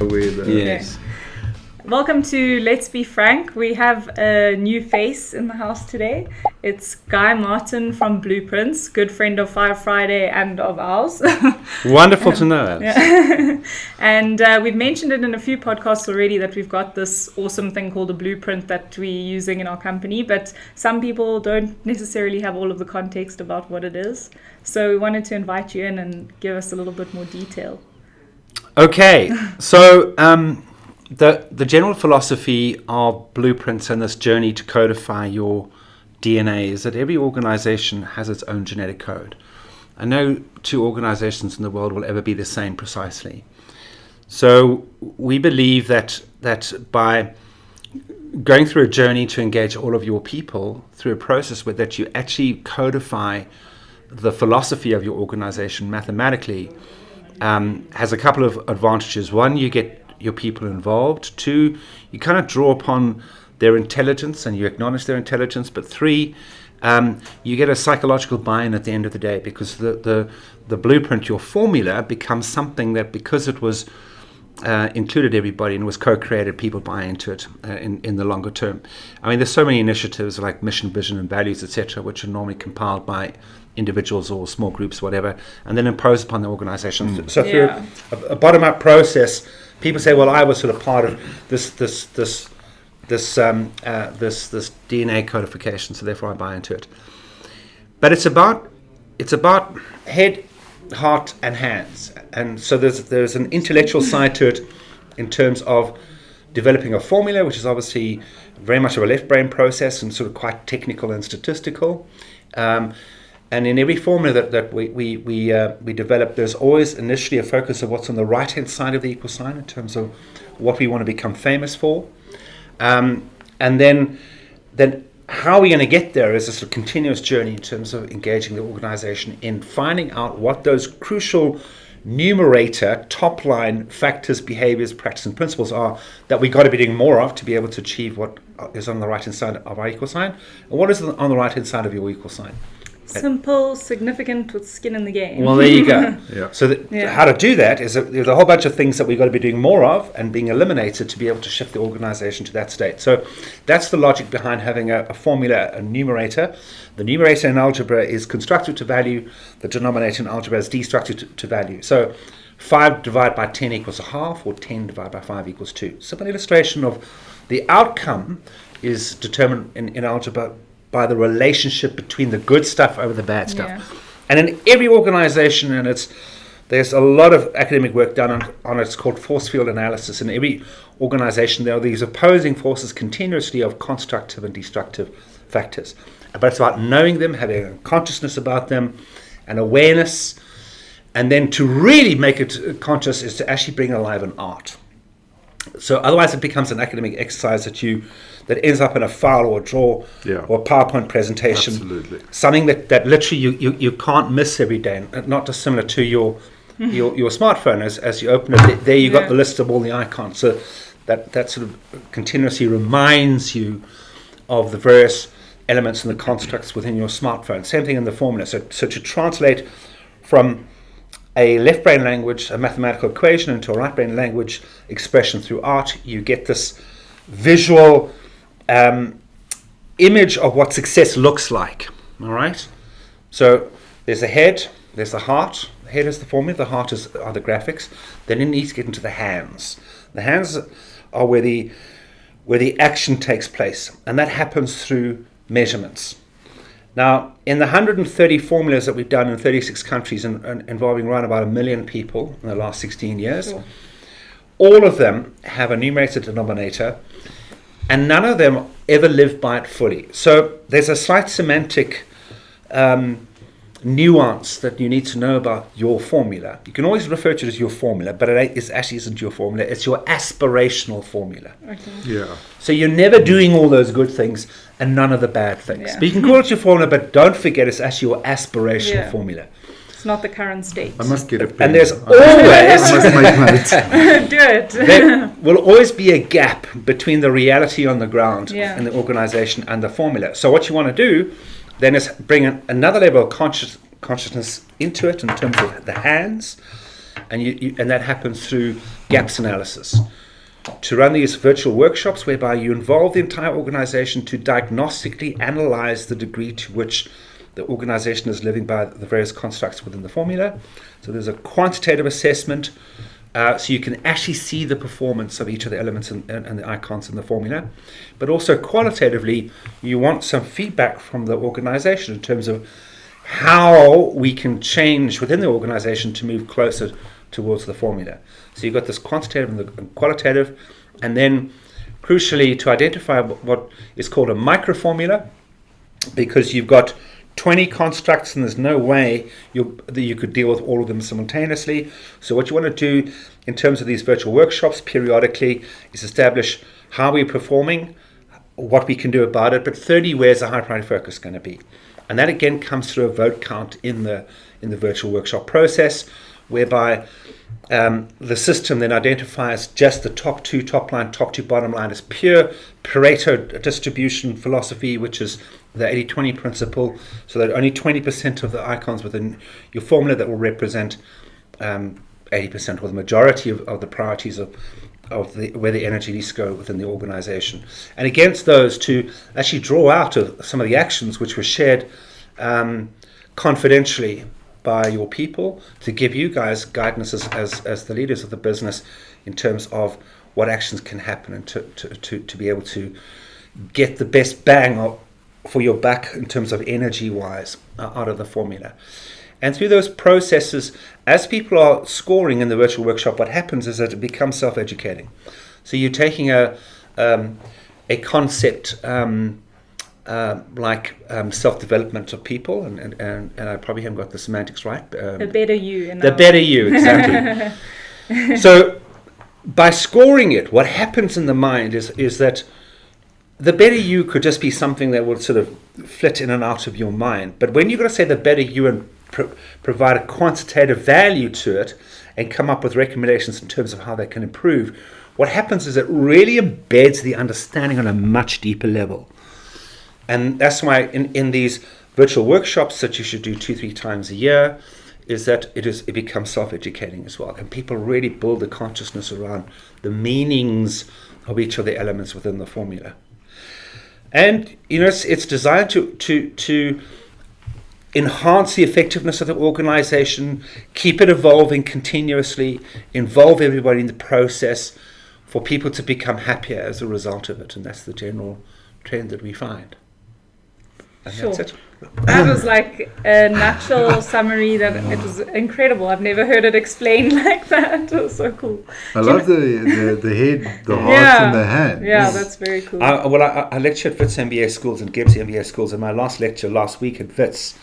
Yes. Okay. Welcome to Let's Be Frank. We have a new face in the house today. It's Guy Martin from Blueprints, good friend of FiveFriday and of ours. Wonderful to know, Alice. Yeah. And we've mentioned it in a few podcasts already that we've got this awesome thing called a blueprint that we're using in our company, but some people don't necessarily have all of the context about what it is. So we wanted to invite you in and give us a little bit more detail. Okay, so the general philosophy of Blueprints and this journey to codify your DNA is that every organization has its own genetic code. And no two organizations in the world will ever be the same precisely. So we believe that by going through a journey to engage all of your people through a process where that you actually codify the philosophy of your organization mathematically, has a couple of advantages. One, you get your people involved. Two, you kind of draw upon their intelligence and you acknowledge their intelligence. But three, you get a psychological buy-in at the end of the day, because the blueprint, your formula, becomes something that, because it was included everybody and was co-created, people buy into it in the longer term. I mean, there's so many initiatives like mission, vision, and values, etc., which are normally compiled by individuals or small groups, whatever, and then imposed upon the organization. So through a bottom-up process, people say, "Well, I was sort of part of this DNA codification, so therefore I buy into it." But it's about head, heart, and hands, and so there's an intellectual side to it in terms of developing a formula, which is obviously very much of a left brain process and sort of quite technical and statistical. And in every formula that we develop, there's always initially a focus of what's on the right-hand side of the equal sign in terms of what we want to become famous for. And then how we're going to get there is a sort of continuous journey in terms of engaging the organization in finding out what those crucial numerator, top-line factors, behaviors, practices, and principles are that we got to be doing more of to be able to achieve what is on the right-hand side of our equal sign. And what is on the right-hand side of your equal sign? Simple, significant, with skin in the game. Well, there you go. So how to do that is there's a whole bunch of things that we've got to be doing more of and being eliminated to be able to shift the organization to that state. So that's the logic behind having a formula, a numerator. The numerator in algebra is constructive to value. The denominator in algebra is destructive to value. So 5 divided by 10 equals a half, or 10 divided by 5 equals 2. Simple illustration of the outcome is determined in algebra by the relationship between the good stuff over the bad stuff. Yeah. And in every organization, and there's a lot of academic work done on it, it's called force field analysis. In every organization, there are these opposing forces continuously of constructive and destructive factors. But it's about knowing them, having a consciousness about them, and awareness. And then to really make it conscious is to actually bring alive an art. So otherwise it becomes an academic exercise that ends up in a file or a draw or a PowerPoint presentation. Absolutely. Something that literally you can't miss every day, and not dissimilar to your smartphone. As you open it, there you got the list of all the icons. So that sort of continuously reminds you of the various elements and the constructs within your smartphone. Same thing in the formula. So to translate from a left brain language, a mathematical equation, into a right brain language expression through art, you get this visual image of what success looks like. All right? So there's the head, there's the heart. The head is the formula, the heart are the graphics. Then it needs to get into the hands. The hands are where the action takes place, and that happens through measurements. Now, in the 130 formulas that we've done in 36 countries and involving around about 1 million people in the last 16 years, all of them have a numerator denominator, and none of them ever live by it fully. So there's a slight semantic nuance that you need to know about your formula. You can always refer to it as your formula, but it actually isn't your formula. It's your aspirational formula. Okay. Yeah. So you're never doing all those good things and none of the bad things. Yeah. But you can call it your formula, but don't forget it's actually your aspirational formula. It's not the current state. I must get a pen. And there's always I must make notes. Do it. There will always be a gap between the reality on the ground in the organization and the formula. So what you want to do then is bring another level of consciousness into it in terms of the hands, and that happens through gaps analysis. To run these virtual workshops whereby you involve the entire organization to diagnostically analyze the degree to which the organization is living by the various constructs within the formula. So there's a quantitative assessment, so you can actually see the performance of each of the elements and the icons in the formula. But also qualitatively, you want some feedback from the organization in terms of how we can change within the organization to move closer towards the formula. So you've got this quantitative and the qualitative, and then crucially to identify what is called a microformula, because you've got 20 constructs and there's no way that you could deal with all of them simultaneously. So what you want to do in terms of these virtual workshops periodically is establish how we're performing, what we can do about it, but 30, where's the high priority focus going to be? And that again comes through a vote count in the virtual workshop process, whereby the system then identifies just the top two bottom line as pure Pareto distribution philosophy, which is the 80-20 principle, so that only 20% of the icons within your formula that will represent 80% or the majority of the priorities of where the energy needs to go within the organization. And against those, to actually draw out of some of the actions which were shared confidentially by your people, to give you guys guidance as the leaders of the business in terms of what actions can happen, and to be able to get the best bang for your buck in terms of energy wise out of the formula. And through those processes, as people are scoring in the virtual workshop, what happens is that it becomes self-educating. So you're taking a concept like self-development of people, and I probably haven't got the semantics right. The better you. The better you, exactly. So by scoring it, what happens in the mind is that the better you could just be something that will sort of flit in and out of your mind. But when you're going to say the better you and provide a quantitative value to it and come up with recommendations in terms of how they can improve, what happens is it really embeds the understanding on a much deeper level. And that's why in these virtual workshops that you should do 2-3 times a year, is that it becomes self-educating as well. And people really build the consciousness around the meanings of each of the elements within the formula. And it's designed to enhance the effectiveness of the organization, keep it evolving continuously, involve everybody in the process, for people to become happier as a result of it. And that's the general trend that we find. And sure. That's it. That was like a nutshell summary. That it was incredible. I've never heard it explained like that. It was so cool. I love the head, the heart, and the hand. Yeah, that's very cool. I lecture at Wits MBA schools and Gibbs MBA schools, and my last lecture last week at Wits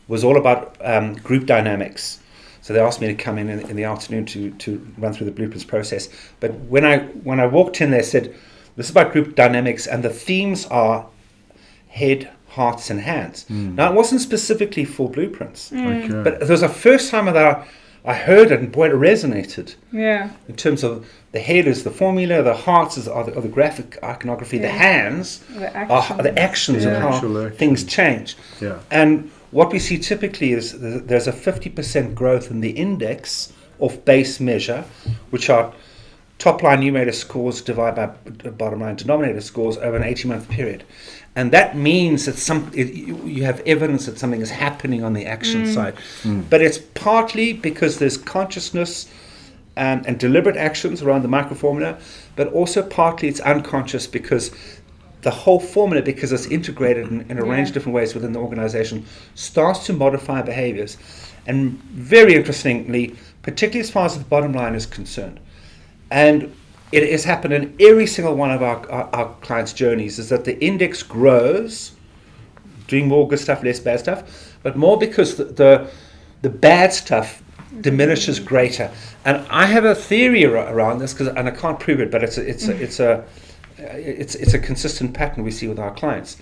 was all about group dynamics. So they asked me to come in the afternoon to run through the blueprints process. But when I walked in, they said, this is about group dynamics, and the themes are head, hearts, and hands. Now, it wasn't specifically for blueprints, Okay. but it was the first time that I heard it, and boy, it resonated. Yeah. In terms of the head is the formula, the hearts are the graphic iconography, the hands are the actions of how things change. Yeah. And what we see typically is there's a 50% growth in the index of base measure, which are top line numerator scores divided by bottom line denominator scores over an 18-month period. And that means that you have evidence that something is happening on the action side. But it's partly because there's consciousness and deliberate actions around the microformula, but also partly it's unconscious because the whole formula, because it's integrated in a range of different ways within the organization, starts to modify behaviors. And very interestingly, particularly as far as the bottom line is concerned, and it has happened in every single one of our clients' journeys, is that the index grows, doing more good stuff, less bad stuff, but more because the bad stuff diminishes greater. And I have a theory around this, and I can't prove it, but it's a consistent pattern we see with our clients.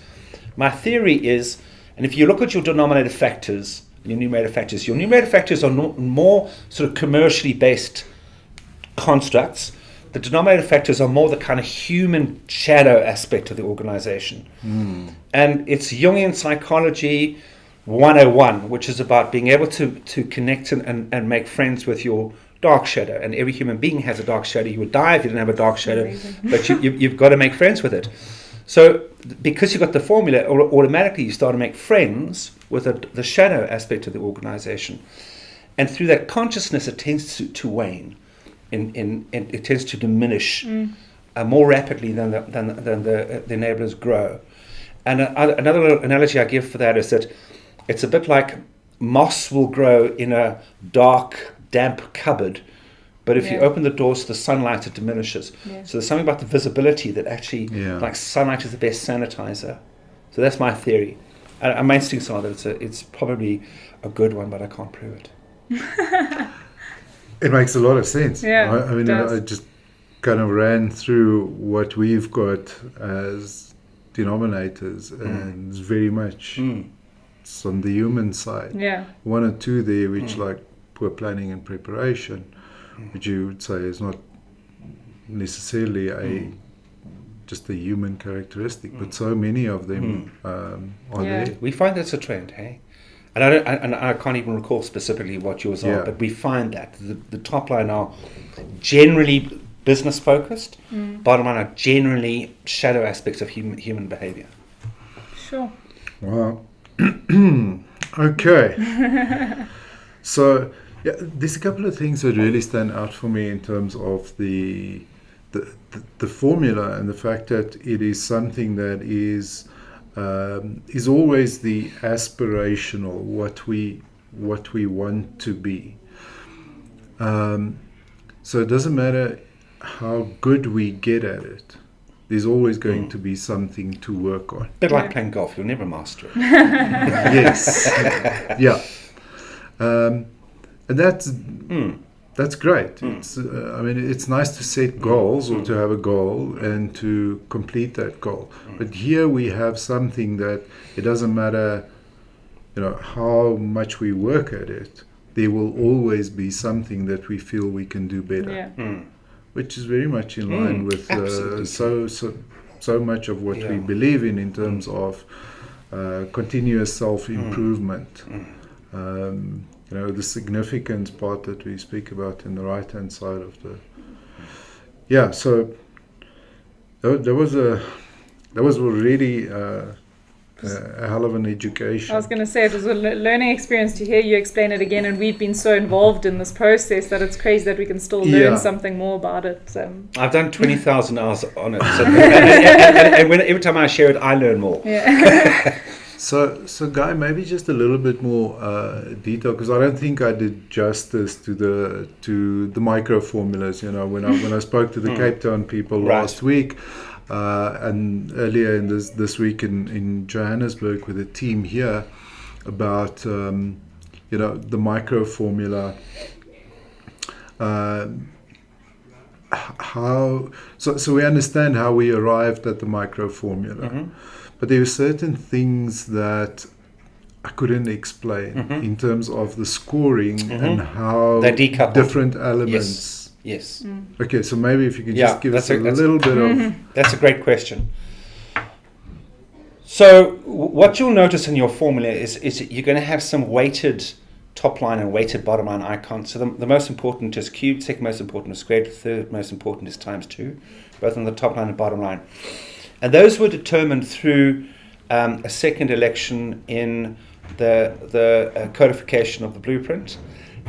My theory is, and if you look at your denominator factors, your numerator factors are more sort of commercially based constructs. The denominator factors are more the kind of human shadow aspect of the organization. And it's Jungian psychology 101, which is about being able to connect and make friends with your dark shadow, and every human being has a dark shadow. You would die if you didn't have a dark shadow, Amazing. but you've got to make friends with it. So because you've got the formula, automatically you start to make friends with the shadow aspect of the organization. And through that consciousness, it tends to wane, and it tends to diminish more rapidly than the enablers grow. And another little analogy I give for that is that it's a bit like moss will grow in a dark, damp cupboard, but if you open the doors to the sunlight, it diminishes. Yeah. So there's something about the visibility that actually, like sunlight is the best sanitizer. So that's my theory. And my instincts are that it's probably a good one, but I can't prove it. It makes a lot of sense. Yeah, I mean, I just kind of ran through what we've got as denominators, and it's very much it's on the human side. Yeah. One or two there, which like poor planning and preparation, which you would say is not necessarily just a human characteristic, but so many of them are there. We find that's a trend, hey? And I can't even recall specifically what yours are, but we find that the top line are generally business focused, bottom line are generally shadow aspects of human behavior. Sure. Wow. Okay. So there's a couple of things that really stand out for me in terms of the formula, and the fact that it is something that is always the aspirational, what we want to be. So it doesn't matter how good we get at it. There's always going to be something to work on. A bit like playing golf, you'll never master it. Yes. Yeah. And that's great. It's I mean, it's nice to set goals or to have a goal and to complete that goal. But here we have something that it doesn't matter, how much we work at it. There will always be something that we feel we can do better. Yeah. Which is very much in line with so much of what we believe in terms of continuous self-improvement. The significance part that we speak about in the right-hand side of the... so that was already a hell of an education. I was going to say, it was a learning experience to hear you explain it again, and we've been so involved in this process that it's crazy that we can still learn something more about it. I've done 20,000 hours on it, and every time I share it, I learn more. Yeah. So Guy, maybe just a little bit more detail, because I don't think I did justice to the micro formulas. When I spoke to the Cape Town people last week, and earlier in this week in Johannesburg with a team here about the micro formula. So we understand how we arrived at the micro formula. But there were certain things that I couldn't explain in terms of the scoring and how different elements. Yes. Okay, so maybe if you could just give us a little bit of... That's a great question. So what you'll notice in your formula is you're going to have some weighted top line and weighted bottom line icons. So the most important is cubed, second most important is squared, third most important is times 2, both on the top line and bottom line. And those were determined through a second election in the codification of the blueprint.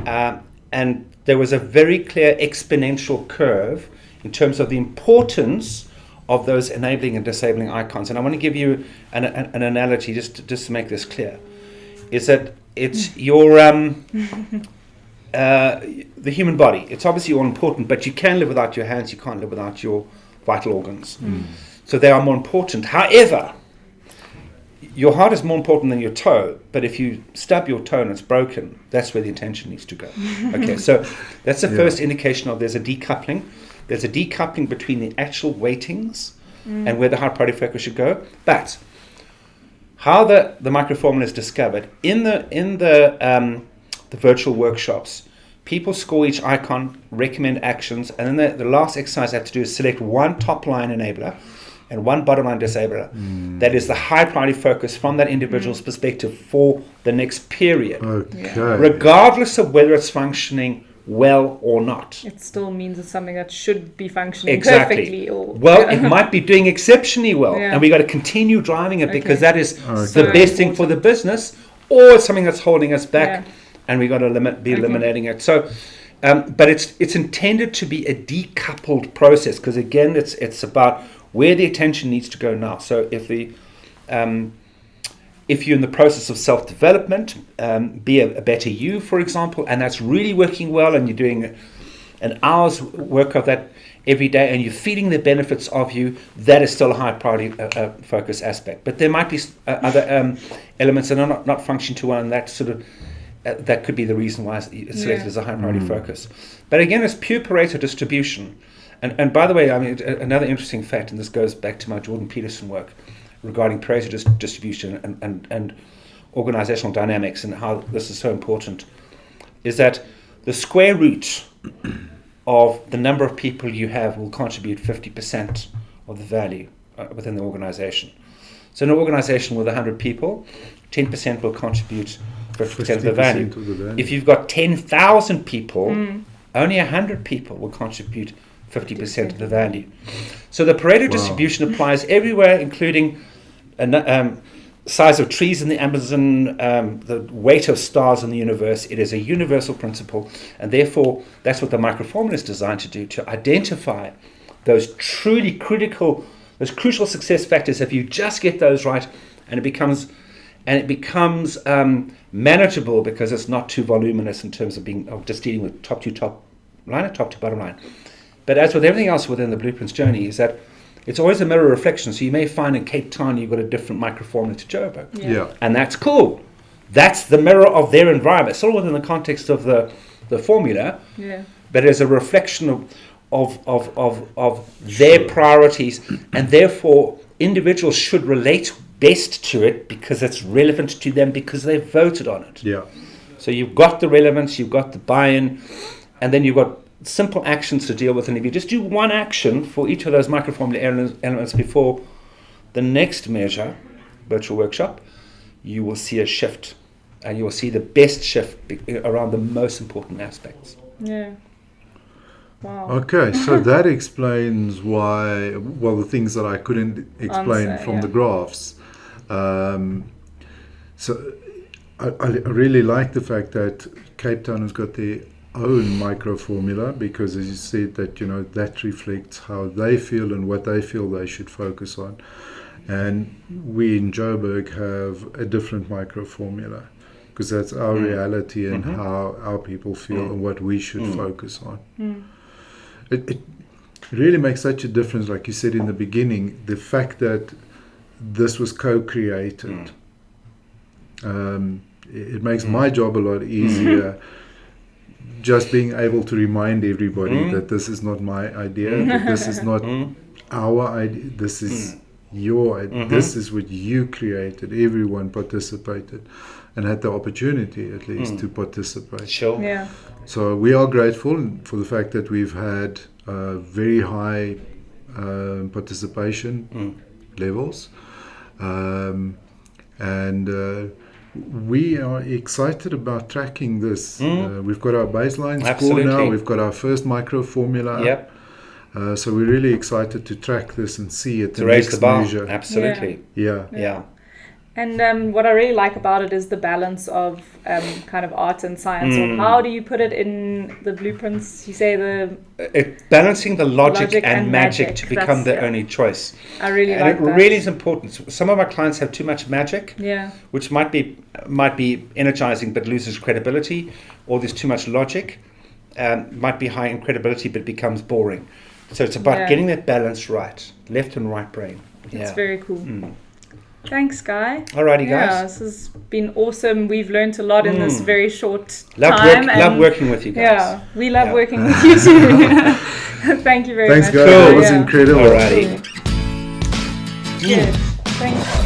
And there was a very clear exponential curve in terms of the importance of those enabling and disabling icons. And I want to give you an analogy just to make this clear. Is that it's your the human body. It's obviously all important, but you can live without your hands. You can't live without your vital organs. So they are more important. However, your heart is more important than your toe, but if you stub your toe and it's broken, that's where the attention needs to go. Okay, so that's the first indication of there's a decoupling. There's a decoupling between the actual weightings and where the high priority focus should go. But how the microformula is discovered in the virtual workshops, people score each icon, recommend actions, and then the last exercise I have to do is select one top line enabler and one bottom line disabler. That is the high priority focus from that individual's perspective for the next period. Okay. Regardless of whether it's functioning well or not. It still means it's something that should be functioning Exactly. perfectly. It might be doing exceptionally well, and we got to continue driving it because that is the best thing for the business, or it's something that's holding us back, and we got to eliminating it. So, but it's intended to be a decoupled process because again, it's about where the attention needs to go now. So if you're in the process of self-development, be a better you, for example, and that's really working well, and you're doing an hour's work of that every day, and you're feeling the benefits of you, that is still a high priority focus aspect. But there might be other elements that are not functioning to one, and that sort of that could be the reason why it's selected as a high priority focus. But again, it's pure Pareto distribution. And by the way, I mean, another interesting fact, and this goes back to my Jordan Peterson work regarding Pareto distribution and organizational dynamics and how this is so important, is that the square root of the number of people you have will contribute 50% of the value within the organization. So in an organization with 100 people, 10% will contribute 50% of the value. If you've got 10,000 people, only 100 people will contribute 50% of the value. So the Pareto distribution applies everywhere, including size of trees in the Amazon, the weight of stars in the universe. It is a universal principle, and therefore that's what the microformula is designed to do, to identify those truly critical, those crucial success factors. If you just get those right, and it becomes manageable because it's not too voluminous in terms of just dealing with top to bottom line. But as with everything else within the Blueprints journey, is that it's always a mirror reflection. So you may find in Cape Town you've got a different microformula to Joburg. Yeah. And that's cool. That's the mirror of their environment. It's all within the context of the formula. Yeah. But it's a reflection of their priorities, and therefore individuals should relate best to it because it's relevant to them because they voted on it. Yeah. So you've got the relevance, you've got the buy-in, and then you've got simple actions to deal with. And if you just do one action for each of those microformula elements before the next measure, virtual workshop, you will see a shift, and you will see the best shift around the most important aspects. Yeah. Wow. Okay, so that explains why, well, the things that I couldn't explain from the graphs. So I really like the fact that Cape Town has got their own micro formula, because as you said, that, you know, that reflects how they feel and what they feel they should focus on. And we in Joburg have a different micro formula, because that's our reality and how our people feel and what we should focus on. It really makes such a difference, like you said in the beginning, the fact that this was co-created. It makes my job a lot easier, just being able to remind everybody that this is not my idea, that this is not our idea, this is your idea, this is what you created, everyone participated and had the opportunity at least to participate. Sure. Yeah. So we are grateful for the fact that we've had very high participation levels, and we are excited about tracking this. We've got our baseline score now. We've got our first micro formula. Yep. So we're really excited to track this and see it To raise the bar. Absolutely. Yeah. And what I really like about it is the balance of kind of art and science. Or how do you put it in the blueprints? You say balancing the logic and magic to become the only choice. I really and like it that. really is important. Some of our clients have too much magic, which might be energizing but loses credibility, or there's too much logic, might be high in credibility but becomes boring. So it's about getting that balance right, left and right brain. It's very cool. Thanks, Guy. Alrighty, guys. Yeah, this has been awesome. We've learned a lot in this very short time. Love working with you guys. Yeah, we love working with you too. Thank you very much. Thanks, guys. That was incredible. Alrighty. Good. Thanks.